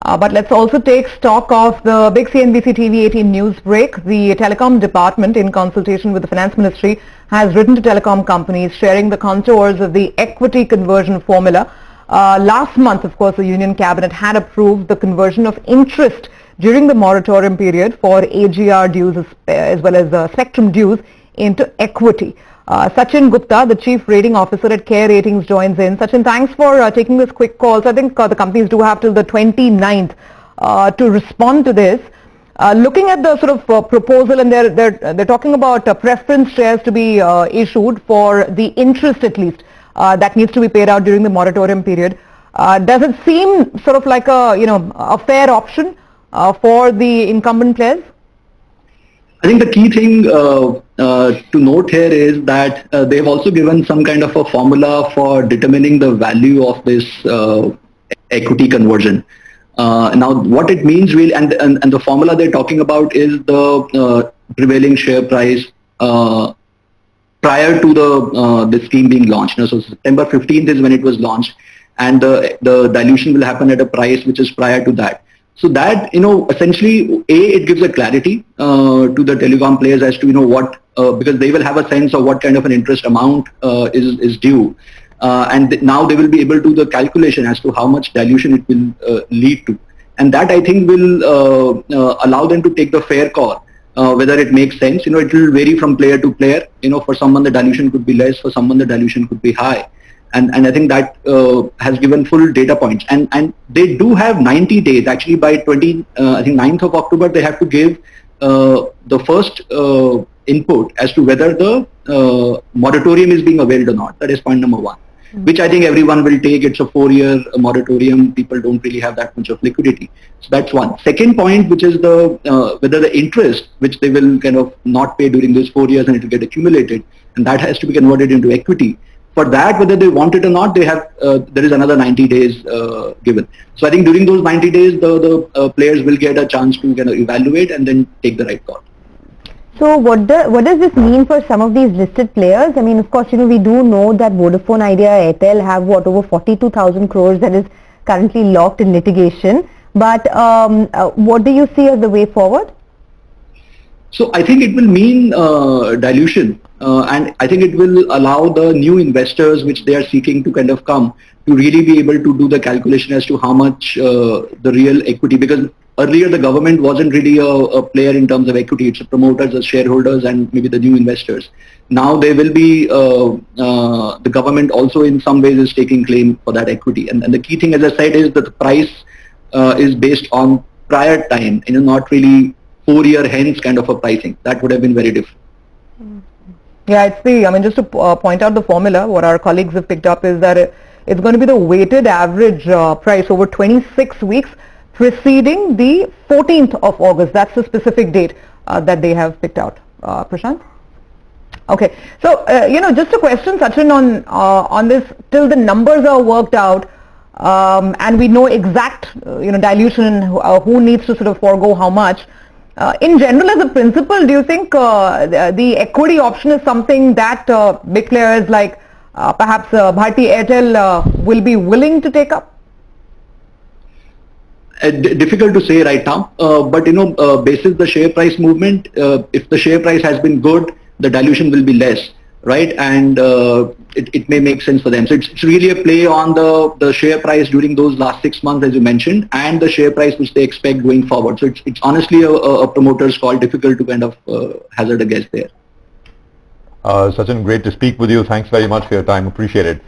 But let's also take stock of the big CNBC TV 18 news break. The Telecom department, in consultation with the Finance Ministry, has written to telecom companies sharing the contours of the equity conversion formula. Last month, of course, the Union Cabinet had approved the conversion of interest during the moratorium period for AGR dues as well as spectrum dues into equity. Sachin Gupta, the Chief Rating Officer at Care Ratings, joins in. Sachin, thanks for taking this quick call. So I think the companies do have till the 29th to respond to this. Looking at the sort of proposal, and they're talking about preference shares to be issued for the interest at least that needs to be paid out during the moratorium period. Does it seem sort of like a fair option for the incumbent players? I think the key thing to note here is that they've also given some kind of a formula for determining the value of this equity conversion. Now, what it means really, and the formula they're talking about is the prevailing share price prior to the scheme being launched. So September 15th is when it was launched, and the dilution will happen at a price which is prior to that. So that, essentially, it gives a clarity to the telecom players as to, what, because they will have a sense of what kind of an interest amount is due. And now they will be able to do the calculation as to how much dilution it will lead to. And that, I think, will allow them to take the fair call, whether it makes sense. It will vary from player to player. For someone the dilution could be less, for someone the dilution could be high. And I think that has given full data points. And they do have 90 days. Actually, by 9th of October, they have to give the first input as to whether the moratorium is being availed or not. That is point number one, which I think everyone will take. It's a 4-year moratorium. People don't really have that much of liquidity. So that's one. Second point, which is the whether the interest, which they will kind of not pay during those 4 years and it will get accumulated, and that has to be converted into equity. For that, whether they want it or not, they have there is another 90 days given. So I think during those 90 days, the players will get a chance to kind of evaluate and then take the right call. So what does this mean for some of these listed players? I mean, of course, we do know that Vodafone Idea, Airtel have over 42,000 crores that is currently locked in litigation. But what do you see as the way forward? So I think it will mean dilution. And I think it will allow the new investors which they are seeking to kind of come to really be able to do the calculation as to how much the real equity, because earlier the government wasn't really a player in terms of equity. It's the promoters, the shareholders, and maybe the new investors. Now there will be the government also in some ways is taking claim for that equity. And the key thing, as I said, is that the price is based on prior time, not really 4-year hence kind of a pricing. That would have been very different. Yeah, it's just to point out the formula, what our colleagues have picked up is that it's going to be the weighted average price over 26 weeks preceding the 14th of August. That's the specific date that they have picked out. Prashant? Okay. So, just a question, Sachin, on this, till the numbers are worked out and we know exact, dilution, who needs to sort of forego how much. In general, as a principle, do you think the equity option is something that big players like perhaps Bharti Airtel will be willing to take up? Difficult to say right now, but basis the share price movement, if the share price has been good, the dilution will be less, right? And it may make sense for them. So it's really a play on the share price during those last 6 months, as you mentioned, and the share price which they expect going forward. So it's honestly a promoter's call. Difficult to kind of hazard a guess there. Sachin, great to speak with you. Thanks very much for your time. Appreciate it.